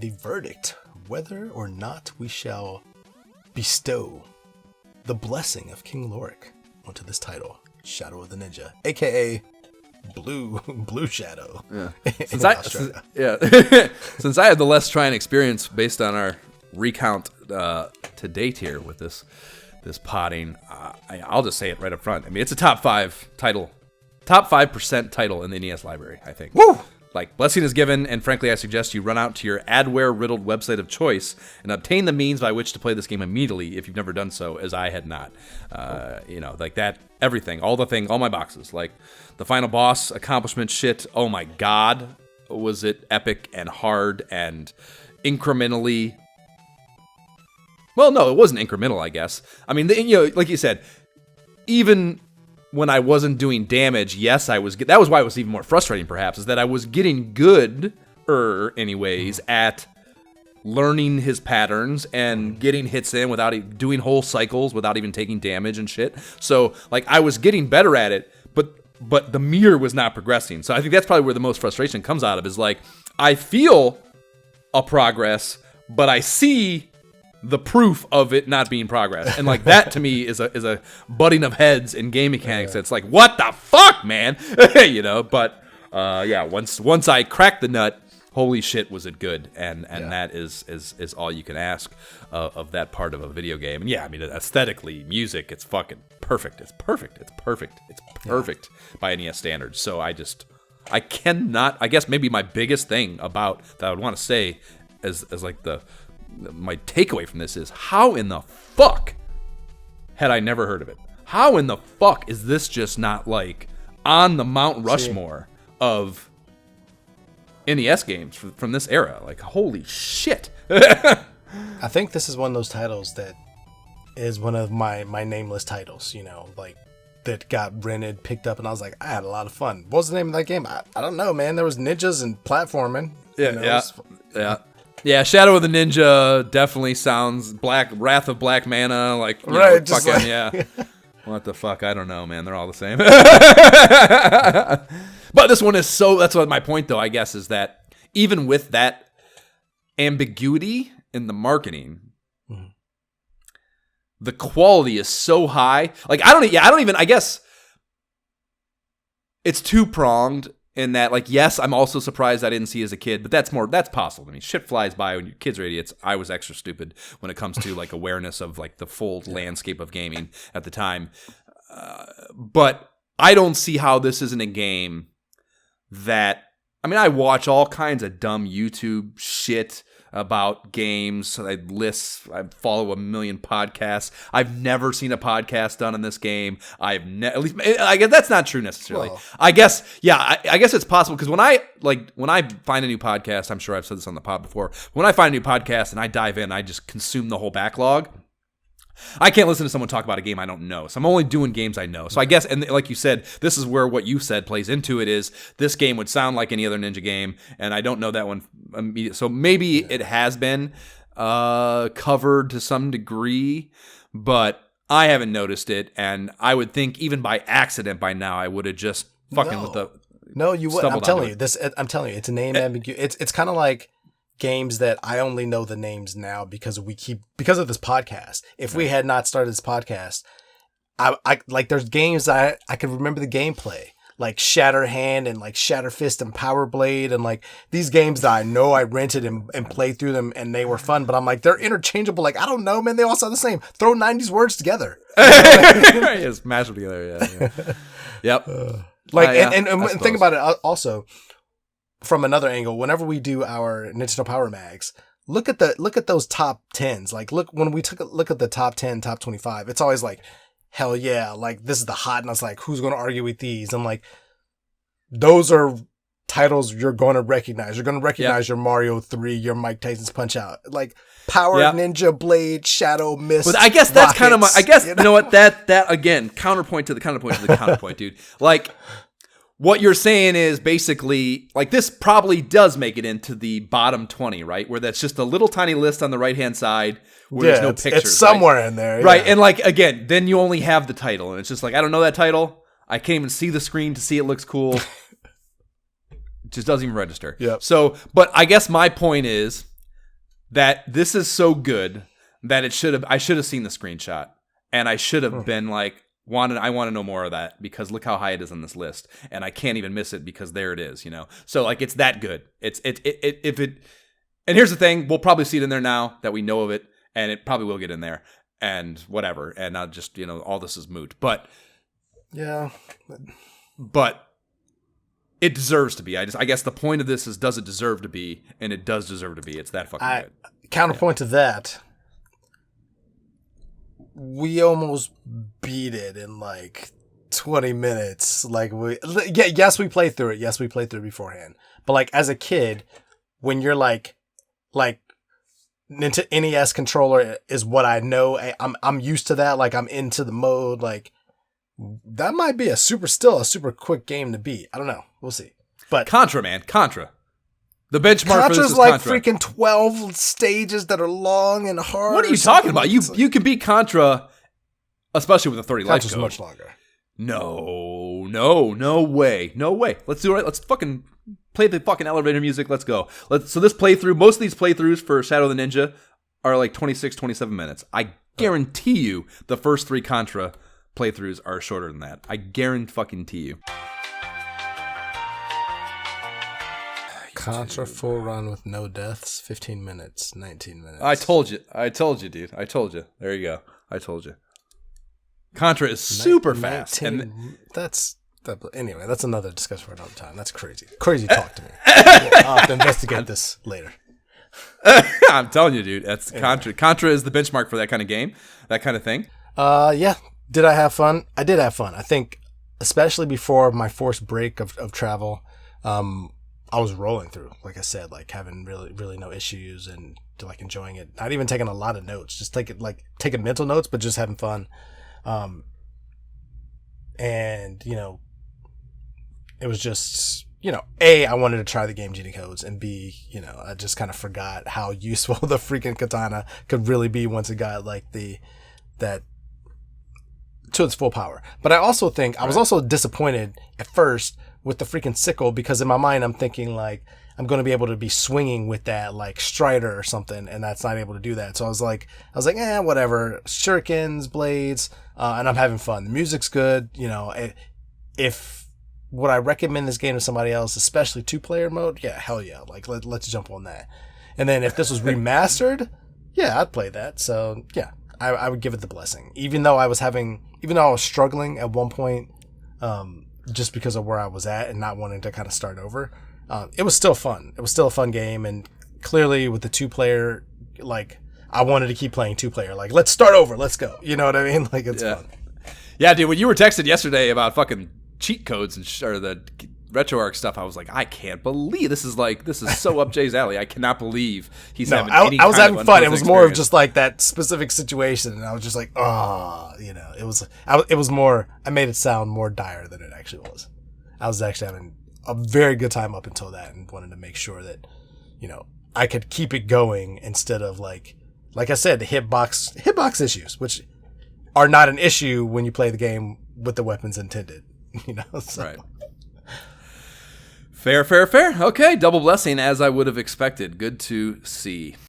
the verdict, whether or not we shall bestow the blessing of King Lorik onto this title, Shadow of the Ninja, aka Blue Shadow. Yeah. Since I had the less trying experience based on our recount to date here with this potting, I'll just say it right up front. I mean, it's a top 5% title in the NES library, I think. Woo! Like, blessing is given, and frankly, I suggest you run out to your adware-riddled website of choice and obtain the means by which to play this game immediately if you've never done so, as I had not. Like that, everything, all my boxes. Like, the final boss accomplishment shit, oh my god, was it epic and hard and incrementally... Well, no, it wasn't incremental, I guess. I mean, like you said, even... when I wasn't doing damage, yes, that was why it was even more frustrating, perhaps, is that I was getting anyways, at learning his patterns and getting hits in without doing whole cycles without even taking damage and shit. So, like, I was getting better at it, but the meter was not progressing. So I think that's probably where the most frustration comes out of, is like, I feel a progress, but I see the proof of it not being progress. And like that to me is a butting of heads in game mechanics. It's like, what the fuck, man? But once I cracked the nut, holy shit, was it good. And that is all you can ask of that part of a video game. And yeah, I mean, aesthetically, music, it's fucking perfect. It's perfect by NES standards. So I cannot, I guess maybe my biggest thing about that I would want to say as like my takeaway from this is, how in the fuck had I never heard of it? How in the fuck is this just not like on the Mount Rushmore of NES games from this era? Like, holy shit. I think this is one of those titles that is one of my nameless titles, like that got rented, picked up, and I was like, I had a lot of fun. What was the name of that game? I don't know, man. There was ninjas and platforming. Yeah, Shadow of the Ninja definitely sounds Wrath of Black Mana, like, right, fucking, like, yeah. What the fuck? I don't know, man. They're all the same. But this one is that's what my point, though, I guess, is that even with that ambiguity in the marketing, the quality is so high. Like, I guess it's two-pronged. In that, like, yes, I'm also surprised I didn't see as a kid, but that's possible. I mean, shit flies by when your kids are idiots. I was extra stupid when it comes to, like, awareness of, like, the full landscape of gaming at the time. But I don't see how this isn't a game that... I mean, I watch all kinds of dumb YouTube shit about games. I follow a million podcasts. I've never seen a podcast done on this game. I guess that's not true necessarily. Whoa. I guess it's possible, because when I find a new podcast, I'm sure I've said this on the pod before. When I find a new podcast and I dive in, I just consume the whole backlog. I can't listen to someone talk about a game I don't know. So I'm only doing games I know. So I guess, and like you said, this is where what you said plays into it, is this game would sound like any other Ninja game, and I don't know that one immediately. So maybe it has been covered to some degree, but I haven't noticed it, and I would think even by accident by now I would have just fucking with the... No, you would. I'm telling you, it's a name ambiguity. It's kind of like games that I only know the names now because of this podcast. If we had not started this podcast, I like, there's games I could remember the gameplay, like Shatter Hand and like Shatter Fist and Power Blade, and like these games that I know I rented and played through them and they were fun, but I'm like, they're interchangeable. Like, I don't know, man, they all sound the same. Throw 90s words together. Yes, mash them together. Yeah. Yep. And think about it also from another angle. Whenever we do our Nintendo Power Mags, look at those top 10s. Like, when we look at the top 10, top 25, it's always like, hell yeah, like, this is the hotness. Like, who's going to argue with these? I'm like, those are titles you're going to recognize. You're going to recognize your Mario 3, your Mike Tyson's Punch-Out. Like, Power, Ninja, Blade, Shadow, Mist. But I guess that's Rockets, kind of my... I guess, you know what? That again, counterpoint to the counterpoint, dude. Like, what you're saying is basically, like, this probably does make it into the bottom 20, right? Where that's just a little tiny list on the right-hand side where there's no pictures. It's somewhere in there. Right, and like, again, then you only have the title. And it's just like, I don't know that title. I can't even see the screen to see it looks cool. It just doesn't even register. Yep. So, but I guess my point is, that this is so good that I should have seen the screenshot, and I should have been like, I want to know more of that, because look how high it is on this list, and I can't even miss it because there it is, you know. So like, it's that good. And here's the thing, we'll probably see it in there now that we know of it, and it probably will get in there, and whatever, and not just, you know, all this is moot. But yeah, but it deserves to be. I guess the point of this is, does it deserve to be? And it does deserve to be. It's that fucking good. Counterpoint to that, we almost beat it in like 20 minutes. Like yes, we played through it. Yes, we played through it beforehand. But like, as a kid, when you're like NES controller is what I know. I'm used to that. Like, I'm into the mode. Like, that might be a super quick game to beat. I don't know. We'll see. But Contra, man, Contra. The benchmark for this is like Contra. Freaking 12 stages that are long and hard. What are you talking about? You can beat Contra, especially with a 30 life code. Much longer. No way. Let's do it. Let's fucking play the fucking elevator music. Let's go. So this playthrough, most of these playthroughs for Shadow of the Ninja are like 26, 27 minutes. I guarantee you the first 3 Contra playthroughs are shorter than that. I guarantee you. Contra full run with no deaths, 15 minutes, 19 minutes. I told you, dude. I told you. There you go. I told you. Contra is super fast. And anyway, that's another discussion for another time. That's crazy. Crazy talk to me. I'll have to investigate this later. I'm telling you, dude. That's Contra. Contra is the benchmark for that kind of game, that kind of thing. Yeah. Did I have fun? I did have fun. I think, especially before my forced break of travel, I was rolling through, like I said, like having really no issues, and like enjoying it. Not even taking a lot of notes, just taking mental notes, but just having fun. And you know, it was just, you know, A, I wanted to try the game Genie codes, and B, you know, I just kind of forgot how useful the freaking katana could really be once it got like that to its full power. But I also think I was also disappointed at first with the freaking sickle, because in my mind I'm thinking like I'm going to be able to be swinging with that like Strider or something, and that's not able to do that. So I was like, whatever, shurikens, blades, and I'm having fun. The music's good, you know. If would I recommend this game to somebody else, especially 2-player mode? Yeah, hell yeah. Like let's jump on that. And then if this was remastered, yeah, I'd play that. So yeah, I would give it the blessing, even though I was struggling at one point, just because of where I was at and not wanting to kind of start over. It was still fun. It was still a fun game, and clearly with the 2-player, like I wanted to keep playing 2-player. Like, let's start over, let's go. You know what I mean? Like, it's fun. Yeah, dude. When you were texting yesterday about fucking cheat codes and or the RetroArch stuff, I was like, I can't believe this is so up Jay's alley. I cannot believe he's having. I was having fun. It was more of just like that specific situation, and I was just like, you know, it was more. I made it sound more dire than it actually was. I was actually having a very good time up until that, and wanted to make sure that, you know, I could keep it going instead of like I said, the hitbox issues, which are not an issue when you play the game with the weapons intended. You know, so. Right. Fair. Okay, double blessing as I would have expected. Good to see.